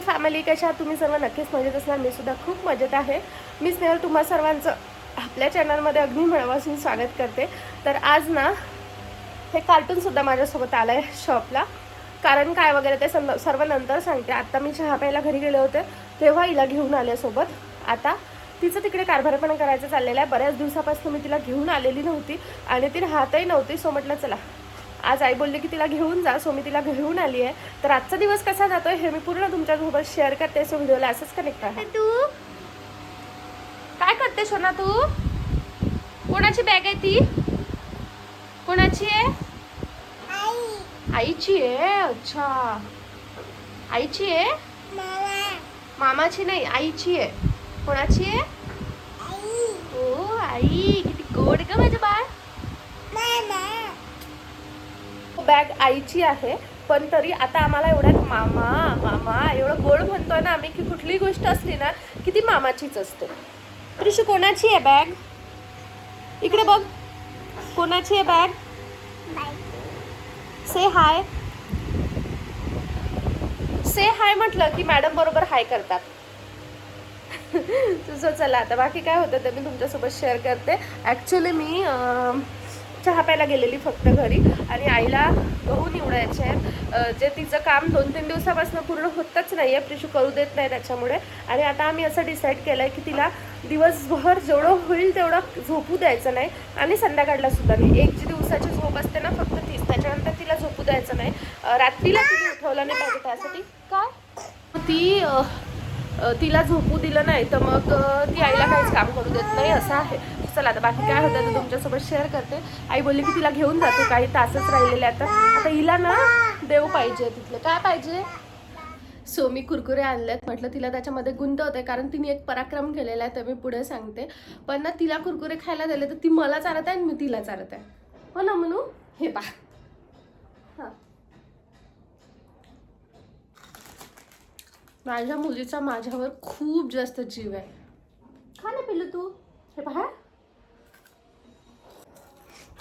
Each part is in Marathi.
फॅमिली, कशा आहात तुम्ही सर्व? नक्कीच मजेत असणार. मी सुद्धा खूप मजेत आहे. मी स्नेहल तुम्हा सर्वांचं आपल्या चॅनलमध्ये अगदी मनापासून स्वागत करते. तर आज ना हे कार्टूनसुद्धा माझ्यासोबत आलं आहे शॉपला. कारण काय वगैरे ते सर्व नंतर सांगते. आत्ता मी चहा प्यायला घरी गेले होते तेव्हा हिला घेऊन आले सोबत. आता तिचं तिकडे कारभारपणा करायचं चाललेलं आहे. बऱ्याच दिवसापासून मी तिला घेऊन आलेली नव्हती आणि ती राहतही नव्हती. सो म्हटलं चला आज आई बोलली की तिला घेऊन जा. सो मी तिला घेऊन आली आहे. तर आजचा दिवस कसा जातोय हे मी पूर्ण तुमच्यासोबत शेअर करते. सो व्हिडिओला असंच कनेक्ट आहे. तू काय करते सोना? तू कोणाची बॅग आहे ती? कोणाची आहे? आईची आहे. अच्छा, आईची आहे. मामाची नाही, आईची आहे. कोणाची आहे? ओ आई, किती गोड का माझं बाळ. बॅग आईची आहे, पण तरी आता आम्हाला एवढ्यात मामा मामा एवढं गोड म्हणतोय ना आम्ही की कुठलीही गोष्ट असली ना की ती मामाचीच असते. त्रिशू कोणाची आहे बॅग? इकडे बघ, कोणाची आहे बॅग? से हाय. से हाय म्हटलं की मॅडम बरोबर हाय करतात. तुझं चला आता बाकी काय होतं ते मी तुमच्यासोबत शेअर करते. ॲक्च्युली मी चहा प्यायला गेलेली फक्त घरी आणि आईला गहू निवडायचे आहेत. जे तिचं काम 2-3 दिवसापासून पूर्ण होतच नाही आहे, प्रिशू करू देत नाही त्याच्यामुळे. आणि आता आम्ही असं डिसाईड केलं आहे की तिला दिवसभर जेवढं होईल तेवढं झोपू द्यायचं नाही आणि संध्याकाळला सुद्धा नाही. एक जी दिवसाची झोप असते ना फक्त तीच, त्याच्यानंतर तिला झोपू द्यायचं नाही. रात्रीला तिने उठवलं नाही पाहिजे. त्यासाठी काय तिला झोपू दिलं नाही तर मग ती आईला काहीच काम करू देत नाही असं आहे. चला आता बाकी काय होतं ते तुमच्यासोबत शेअर करते. आई बोलली की तिला घेऊन जातो, काही तासच राहिलेले आता हिला ना देव पाहिजे. तिथलं काय पाहिजे? सो मी कुरकुरे आणलेत. म्हटलं तिला त्याच्यामध्ये गुंतवते कारण तिने एक पराक्रम केलेला आहे, तर मी पुढे सांगते. पण ना तिला कुरकुरे खायला दिले तर ती मला चारत आहे आणि मी तिला चारत आहे. हो ना म्हणू? हे पा हां, माझ्या मुलीचा माझ्यावर खूप जास्त जीव आहे. खा ना पिल्लू तू. हे पहा,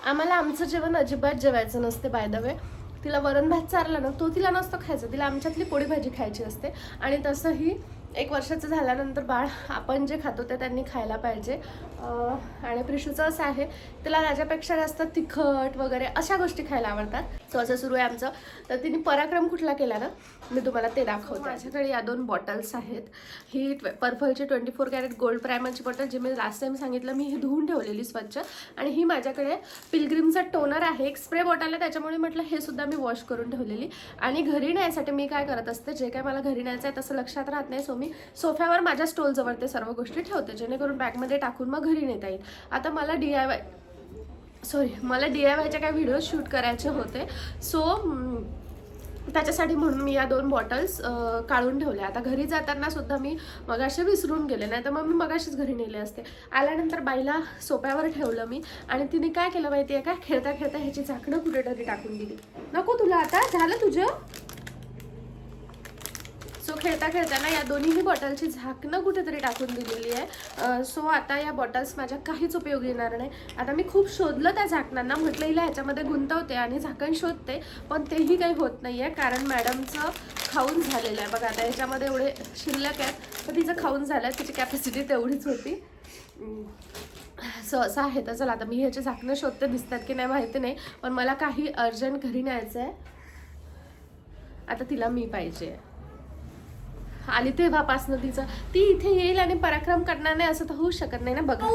आम्हाला आमचं जेवण अजिबात जेवायचं नसते. बाय द वे तिला वरण भात चारला ना तो तिला नसतो खायचा, तिला आमच्यातली पोळी भाजी खायची असते. आणि तसंही 1 वर्षाचं झाल्यानंतर बाळ आपण जे खातो ते त्यांनी खायला पाहिजे. आणि प्रिशूचं असं आहे तिला त्याच्यापेक्षा जास्त तिखट वगैरे अशा गोष्टी खायला आवडतात. सो असं सुरू आहे आमचं. तर तिने पराक्रम कुठला केला ना मी तुम्हाला ते दाखवते. माझ्याकडे या 2 बॉटल्स आहेत. ही पर्पलची 24 कॅरेट गोल्ड प्रायमरची बॉटल, जी मी लास्ट टाइम सांगितलं मी ही धुवून ठेवलेली स्वच्छ. आणि ही माझ्याकडे पिलग्रिमचा टोनर आहे, एक स्प्रे बॉटल आहे, त्याच्यामुळे म्हटलं हे सुद्धा मी वॉश करून ठेवलेली. आणि घरी न्यायसाठी मी काय करत असते, जे काय मला घरी न्यायचं आहे तसं लक्षात राहत नाही. सो मी सोफ्यावर माझ्या स्टोलजवळ ते सर्व गोष्टी ठेवते जेणेकरून बॅगमध्ये टाकून मग घरी नेता येईल. आता मला मला DIYचे काही व्हिडिओ शूट करायचे होते. सो त्याच्यासाठी म्हणून मी या 2 बॉटल्स काढून ठेवल्या. आता घरी जाताना सुद्धा मी मगाशी विसरून गेले, नाही तर मग मी मगाशीच घरी नेले असते. आल्यानंतर बाईला सोप्यावर ठेवलं मी आणि तिने काय केलं माहिती आहे का, खेळता खेळता ह्याची झाकणं कुठेतरी टाकून दिली. नको तुला आता झालं तुझं. सो खेळता खेळताना या दोन्हीही बॉटलची झाकणं कुठेतरी टाकून दिलेली आहे. सो आता या बॉटल्स माझ्या काहीच उपयोग येणार नाही. आता मी खूप शोधलं त्या झाकणांना, म्हटलं हिला ह्याच्यामध्ये गुंतवते आणि झाकण शोधते, पण तेही काही होत नाही आहे कारण मॅडमचं खाऊन झालेलं आहे. बघा आता याच्यामध्ये एवढे शिल्लक आहेत तर तिचं खाऊन झालं आहे, तिची कॅपॅसिटी तेवढीच होती. सो असं आहे. तर चला आता मी ह्याचे झाकणं शोधते, दिसतात की नाही माहिती नाही, पण मला काही अर्जंट घरी न्यायचं आहे. आता तिला मी पाहिजे. आणि तेव्हापासनं ती इथे येईल आणि पराक्रम करणार नाही असं तर होऊ शकत नाही ना. बघा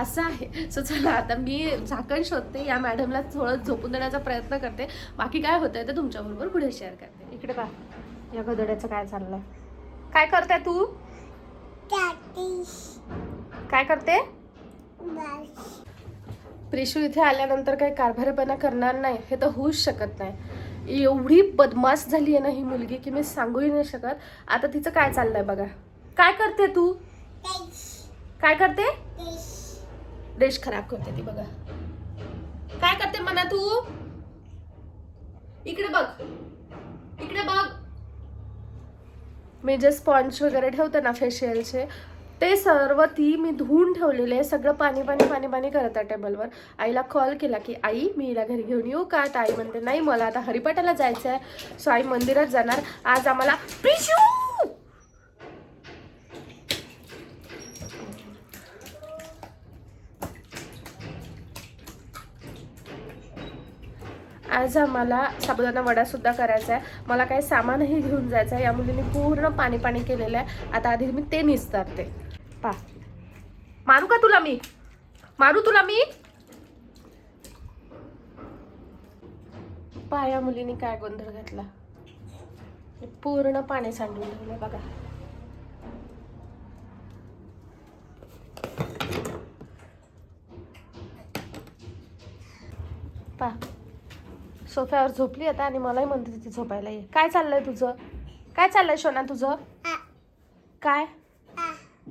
असं आहे. सो चला आता मी झाकण शोधते, या मॅडमला थोडं झोपून देण्याचा प्रयत्न करते. बाकी काय होतंय ते तुमच्याबरोबर पुढे शेअर करते. इकडे पहा या गधड्याचं काय चाललंय. काय करते तू? काय करते? प्रिशू इथे आल्यानंतर काही कारभारीपणा करणार नाही हे तर होऊच शकत नाही. एवढी बदमाश झाली आहे ना ही मुलगी की मी सांगूही नाही शकत. आता तिचं काय चाललंय बघा. काय करते तू? काय करते? डिश खराब करते ती. बघा काय करते म्हणा तू. इकडे बघ, इकडे बघ. मी जे स्पॉन्ज वगैरे ठेवते ना फेशियलचे ते सर्व मी धुवून ठेवलेले आहे. सगळं पाणी पाणी पाणी पाणी करत आहे टेबलवर. आईला कॉल केला की आई मी हिला घरी घेऊन येऊ का, तर आई म्हणते नाही मला आता हरिपाठाला जायचं आहे. सो आई मंदिरात जाणार आज. आम्हाला प्रिशू आज आम्हाला साबुदाणा वडासुद्धा करायचा आहे. मला काही सामानही घेऊन जायचं आहे. या मुलीने पूर्ण पाणी पाणी केलेलं आहे. आता आधी मी ते निस्तारते. पा मारू का तुला मी? मारू तुला मी? या मुलीने काय गोंधळ घातला. पूर्ण पाणी सांडून ठेवलं बघा. पा सोफ्यावर झोपली आता आणि मलाही म्हणते तिथे झोपायला ये. काय चाललंय तुझं? काय चाललंय शोना तुझं? काय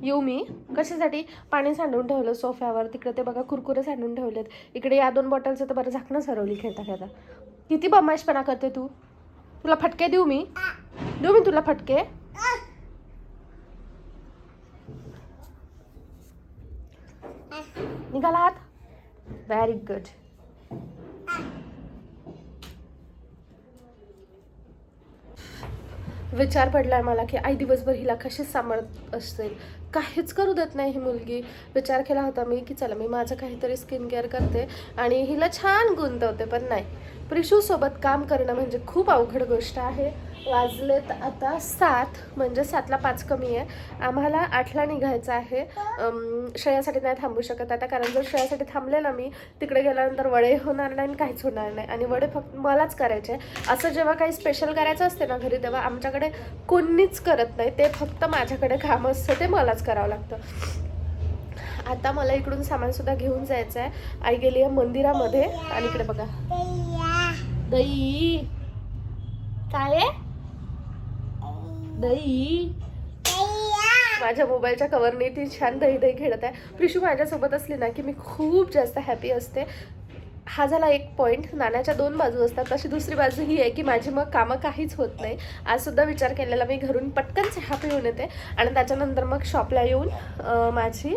येऊ मी? कशासाठी? पाणी सांडून ठेवलं सोफ्यावर. तिकडे ते बघा कुरकुरे सांडून ठेवलेत. इकडे या 2 बॉटलचं तर बरं झाकणं सरवली खेळता खेळता. किती बदमाशपणा करते तू. तुला फटके देऊ मी? देऊ मी तुला फटके? निघाला हात. Very good. विचार पडलाय मला की आई दिवसभर हिला कशी सांभाळत असेल. काहीच करू देत नाही ही मुलगी. विचार केला होता मी की चला मी माझं काहीतरी स्किन केअर करते आणि हिला छान गुंतवते, पण नाही. प्रिशूसोबत काम करणं म्हणजे खूप अवघड गोष्ट आहे. वाजलेत आता 7, म्हणजे 7ला 5 कमी आहे. आम्हाला 8ला निघायचं आहे. श्रेयासाठी नाही थांबू शकत आता, कारण जर श्रेयासाठी थांबले ना मी, तिकडे गेल्यानंतर वडे होणार नाही आणि काहीच होणार नाही. आणि वडे फक्त मलाच करायचे. असं जेव्हा काही स्पेशल करायचं असते ना घरी, तेव्हा आमच्याकडे कोणीच करत नाही. ते फक्त माझ्याकडे काम असतं, ते मलाच करावं लागतं. आता मला इकडून सामानसुद्धा घेऊन जायचं आहे. आई गेली आहे मंदिरामध्ये. आणि इकडे बघा दही. काय आहे? दही. माझ्या मोबाईलच्या कवरने ती छान दही दही खेळत आहे. प्रिशू माझ्यासोबत असली ना की मी खूप जास्त हॅपी असते. हा झाला एक पॉईंट. नाण्याच्या 2 बाजू असतात, तशी दुसरी बाजू ही आहे की माझी मग कामं काहीच होत नाही. आजसुद्धा विचार केलेला मी घरून पटकन चहा पिऊन येते आणि त्याच्यानंतर मग शॉपला येऊन माझी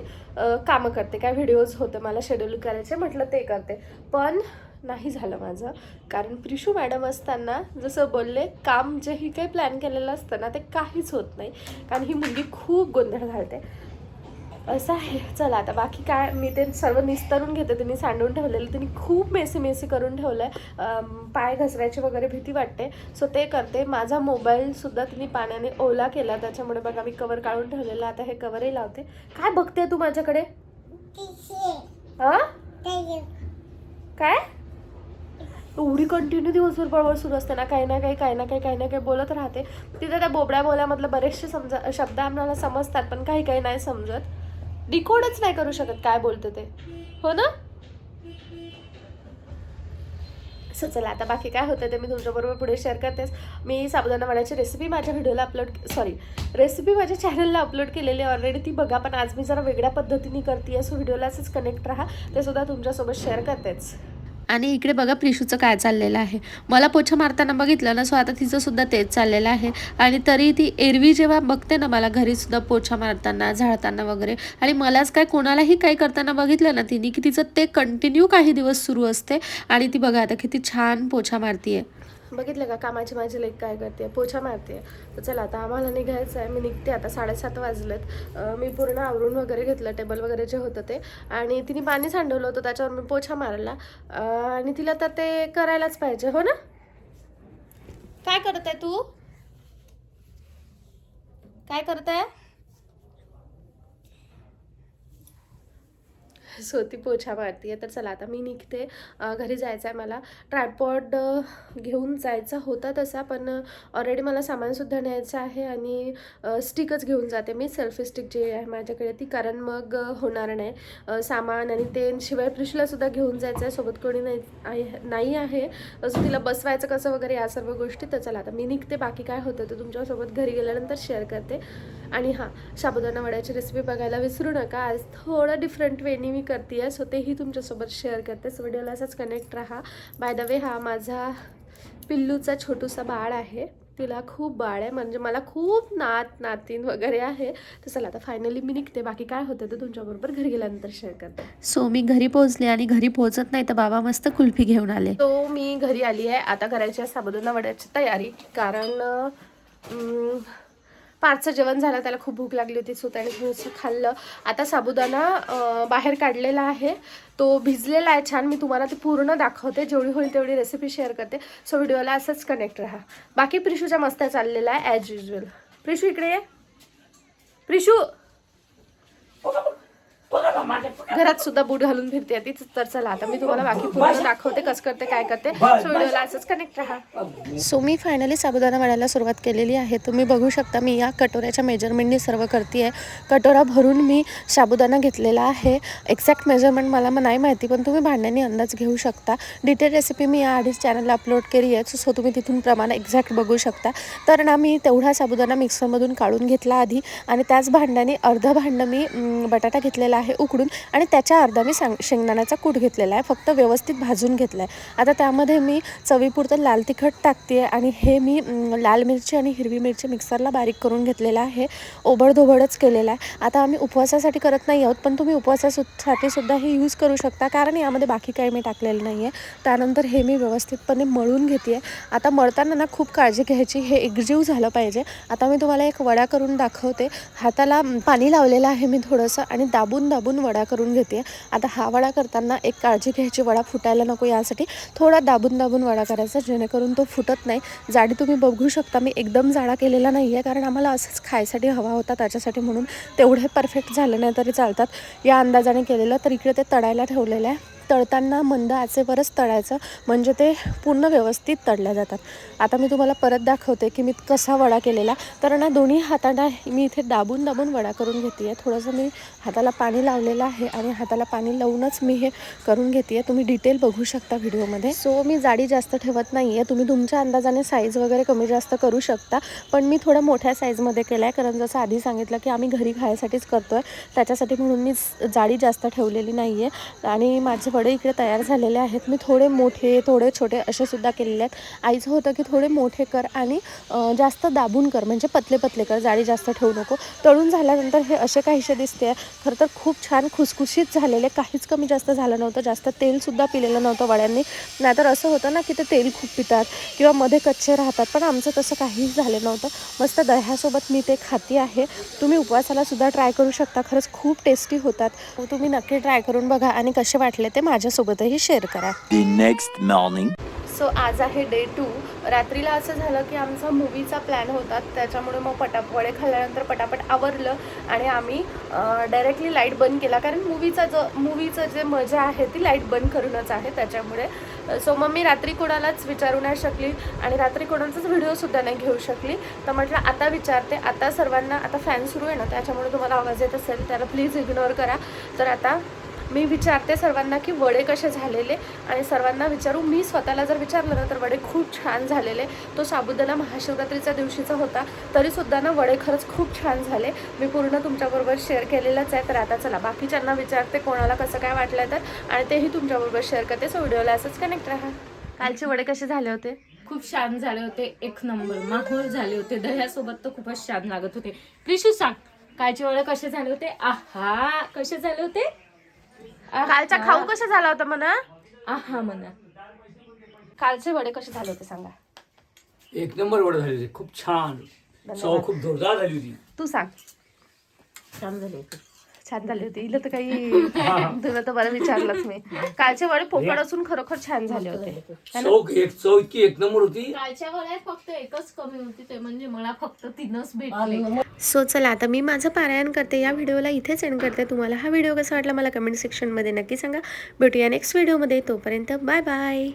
कामं करते. काय व्हिडिओज होते मला शेड्यूल करायचे, म्हटलं ते करते. पण नाही झालं माझं, कारण प्रिशू मॅडम असताना जसं बोलले, काम जेही काही प्लॅन केलेलं असतं ना ते काहीच होत नाही, कारण ही मुलगी खूप गोंधळ घालते. असं आहे. चला आता बाकी काय, मी ते सर्व निस्तरून घेते. तिने सांडून ठेवलेलं, तिने खूप मेसी करून ठेवलं आहे. पाय घसरायची वगैरे भीती वाटते, सो ते करते. माझा मोबाईलसुद्धा तिने पाण्याने ओला केला, त्याच्यामुळे बघा मी कवर काढून ठेवलेलं. आता हे कवरही लावते. काय बघते तू माझ्याकडे? हां काय एवढी कंटिन्यू दिवसभर बळबळ सुरू असते ना, काही ना काही बोलत राहते. तिथे त्या बोबड्या बोल्यामधलं बरेचसे शब्द आम्हाला समजतात, पण काही नाही समजत. डिकोडच नाही करू शकत काय बोलते ते, हो ना? सो चला आता बाकी काय होतं ते मी तुमच्याबरोबर पुढे शेअर करतेच. मी साबुदाणा वड्याची रेसिपी माझ्या व्हिडिओला रेसिपी माझ्या चॅनलला अपलोड केलेली आहे ऑलरेडी, ती बघा. पण आज मी जरा वेगळ्या पद्धतीने करते, सो व्हिडिओला असंच कनेक्ट राहा, ते सुद्धा तुमच्यासोबत शेअर करतेच. आणि इकडे बघा प्रिशूचं काय चाललेलं आहे. मला पोछा मारताना बघितलं ना, सो आता तिचं सुद्धा तेच चाललेलं आहे. आणि तरी ती एरवी जेव्हा बघते ना मला घरी सुद्धा पोछा मारताना, झाडताना वगैरे, आणि मलाच काय कोणालाही काही करताना बघितलं ना तिने, की तिचं ते कंटिन्यू काही दिवस सुरू असते. आणि ती बघा आता किती छान पोछा मारतीये. बघितलं का कामाची माझी लेक काय करते, पोछा मारते. तर चला आता आम्हाला निघायचं आहे. मी निघते आता. 7:30 वाजलेत. मी पूर्ण आवरून वगैरे घेतलं, टेबल वगैरे जे होतं ते. आणि तिने पाणी सांडवलं होतं, त्याच्यावर मी पोछा मारला. आणि तिला तर ते करायलाच पाहिजे, हो ना? काय करत आहे तू? काय करत आहे? सो ती पोछा मारते. तर चला आता मी निघते. घरी जायचं आहे मला. ट्रायपॉड घेऊन जायचा होता तसा, पण ऑलरेडी मला सामानसुद्धा न्यायचं आहे. आणि स्टिकच घेऊन जाते मी, सेल्फी स्टिक जी आहे माझ्याकडे ती, कारण मग होणार नाही सामान. आणि ते शिवाय प्रिशूलासुद्धा घेऊन जायचं आहे, सोबत कोणी नाही आहे, असं तिला बसवायचं कसं वगैरे या सर्व गोष्टी. तर चला आता मी निघते. बाकी काय होतं ते तुमच्यासोबत घरी गेल्यानंतर शेअर करते. आणि हां, साबुदाणा वड्याची रेसिपी बघायला विसरू नका. आज थोडं डिफरंट वेनी मी करते आहे, सो तेही तुमच्यासोबत शेअर करते. सो व्हिडिओला असंच कनेक्ट राहा. बाय द वे, हा माझा पिल्लूचा छोटूसा बाळ आहे. तिला खूप बाळ आहे, म्हणजे मला खूप नातीन वगैरे आहे. तर चला आता फायनली मी निघते. बाकी काय होतं ते तुमच्याबरोबर घरी गेल्यानंतर शेअर करते. सो मी घरी पोहोचले, आणि घरी पोहोचत नाही तर बाबा मस्त कुल्फी घेऊन आले. तो मी घरी आली आहे. आता करायची आहे साबुदाणा वड्याची तयारी, कारण पारचं जेवण झालं, त्याला खूप भूक लागली होती सो त्याने थोडंसं खाल्लं. आता साबुदाणा बाहेर काढलेला आहे, तो भिजलेला आहे छान. मी तुम्हाला ते पूर्ण दाखवते, जेवढी होईल तेवढी रेसिपी शेअर करते. सो व्हिडिओला असंच कनेक्ट राहा. बाकी प्रिशूच्या मस्त चाललेला आहे ॲज युजल. प्रिशू इकडे ये. प्रिशू घरात सुद्धा बूट घालून फिरते ती. तर चला आता मी तुम्हाला बाकी पूर्ण दाखवते कसं करते काय करते. सो व्हिडिओला असंच कनेक्ट राहा. सो मी फायनली साबुदाणा वड्याला सुरुवात केलेली आहे. तुम्ही बघू शकता मी या कटोऱ्याच्या मेजरमेंटनी सर्व करते आहे. कटोरा भरून मी साबुदाणा घेतलेला आहे. एक्झॅक्ट मेजरमेंट मला नाही माहिती, पण तुम्ही भांड्याने अंदाज घेऊ शकता. डिटेल रेसिपी मी याआधीच चॅनलला अपलोड केली आहे, सो तुम्ही तिथून प्रमाण एक्झॅक्ट बघू शकता. तर ना मी तेवढा साबुदाणा मिक्सरमधून काढून घेतला आधी, आणि त्याच भांड्याने अर्धं भांडं मी बटाटा घेतलेला आहे उकडून, आणि त्याच्या अर्धा मी शेंगदाण्याचा कूट घेतलेला आहे. फक्त व्यवस्थित भाजून घेतला आहे. आता त्यामध्ये मी चवीपुरतं लाल तिखट टाकते आहे, आणि हे मी लाल मिरची आणि हिरवी मिरची मिक्सरला बारीक करून घेतलेला आहे. ओबडधोबडच केलेला आहे. आता आम्ही उपवासासाठी करत नाही आहोत, पण तुम्ही उपवासासाठी सुद्धा हे यूज करू शकता, कारण यामध्ये बाकी काही मी टाकलेलं नाही आहे. त्यानंतर हे मी व्यवस्थितपणे मळून घेते आहे. आता मळताना ना खूप काळजी घ्यायची, हे एकजीव झालं पाहिजे. आता मी तुम्हाला एक वडा करून दाखवते. हाताला पाणी लावलेलं आहे मी थोडंसं, आणि दाबून दाबून वडा करून घेते. आता हा वडा करताना एक काळजी घ्यायची, वडा फुटायला नको यासाठी थोडा दाबून दाबून वडा करायचा, जेणेकरून तो फुटत नाही. जाडी तुम्ही बघू शकता, मी एकदम जाडा केलेला नाही आहे, कारण आम्हाला असंच खायसाठी हवा होता त्याच्यासाठी, म्हणून तेवढे परफेक्ट झाले नाही तरी चालतात या अंदाजाने केलेलं. तर इकडे ते तळायला ठेवलेलं आहे. तळताना मंद आचेवरच तळायचं, म्हणजे ते पूर्ण व्यवस्थित तळल्या जातात. आता मी तुम्हाला परत दाखवते की मी कसा वडा केलेला. तर ना दोन्ही हाताला मी इथे दाबून दाबून वडा करून घेते आहे. थोडंसं मी हाताला पाणी लावलेलं आहे, आणि हाताला पाणी लावूनच मी हे करून घेते आहे. तुम्ही डिटेल बघू शकता व्हिडिओमध्ये. सो मी जाडी जास्त ठेवत नाही आहे. तुम्ही तुमच्या अंदाजाने साईज वगैरे कमी जास्त करू शकता, पण मी थोडं मोठ्या साईजमध्ये केला आहे, कारण जसं आधी सांगितलं की आम्ही घरी खायसाठीच करतो आहे, त्याच्यासाठी म्हणून मी जाडी जास्त ठेवलेली नाही आहे. आणि माझे वडे इकडे तयार झालेले आहेत. मी थोडे मोठे थोडे छोटे असे सुद्धा केलेले आहेत. आईचं होतं की थोडे मोठे कर आणि जास्त दाबून कर, म्हणजे पतले पतले कर, जाडी जास्त ठेवू नको. तळून झाल्यानंतर हे असे काहीसे दिसते. खरं तर खूप छान खुसखुशीत झालेले, काहीच कमी जास्त झालं नव्हतं. जास्त तेलसुद्धा पिलेलं नव्हतं वड्यांनी. नाहीतर असं होतं ना की ते तेल खूप पितात किंवा मध्ये कच्चे राहतात, पण आमचं तसं काहीच झालं नव्हतं. मस्त दह्यासोबत मी ते खाती आहे. तुम्ही उपवासाला सुद्धा ट्राय करू शकता, खरंच खूप टेस्टी होतात. तुम्ही नक्की ट्राय करून बघा, आणि कसे वाटले ते माझ्यासोबतही शेअर करा. Next morning. सो आज आहे डे 2. रात्रीला असं झालं की आमचा मूवीचा प्लॅन होता, त्याच्यामुळे मग वडे खाल्ल्यानंतर पटापट आवरलं, आणि आम्ही डायरेक्टली लाईट बंद केला, कारण मूवीचं जे मजा आहे ती लाईट बंद करूनच आहे त्याच्यामुळे. सो मग मी रात्री कोणालाच विचारू नाही शकली, आणि रात्री कोणाचाच व्हिडिओसुद्धा नाही घेऊ शकली. तर म्हटलं आता विचारते. आता सर्वांना, आता फॅन सुरू आहे ना, त्याच्यामुळे तुम्हाला आवाज येत असेल, त्याला प्लीज इग्नोर करा. तर आता मी विचारते सर्वांना की वडे कसे झालेले, आणि सर्वांना विचारू. मी स्वतःला जर विचारलं ना तर वडे खूप छान झालेले. तो साबुदाणा महाशिवरात्रीच्या दिवशीचा होता, तरीसुद्धा ना वडे खरंच खूप छान झाले. मी पूर्ण तुमच्याबरोबर शेअर केलेलंच आहे. तर आता चला बाकीच्यांना विचारते कोणाला कसं काय वाटलं तर, आणि तेही तुमच्याबरोबर शेअर करते. सो व्हिडिओला असंच कनेक्ट राहा. कालचे वडे कसे झाले होते? खूप छान झाले होते, एक नंबर माहोल झाले होते. दह्यासोबत तर खूपच छान लागत होते. प्रिशू सांग, कालचे वडे कसे झाले होते? आहा, कसे झाले होते? कालचा खाऊ कसा झाला होता म्हणा? आहा म्हणा. कालचे वडे कसे झाले होते सांगा. एक नंबर वडे झाले होते, खूप छान. चव खूप जोरदार झाली होती. तू सांग. छान झाले होते. छान झाली होती. इला तर काही तुला तर बरं विचारलंच मी. कालचे वडे पोकळ असून खरोखर छान झाले होते. चव इतकी एक नंबर होती. कालच्या वड्यात फक्त एकच कमी होती, ते म्हणजे मला फक्त 3च भेटले. सो चला आता मी माझं पारायण करते. या व्हिडिओला इथेच एंड करते. तुम्हाला हा व्हिडिओ कसा वाटला मला कमेंट सेक्शनमध्ये नक्की सांगा. भेटूया नेक्स्ट व्हिडिओमध्ये. तोपर्यंत बाय बाय.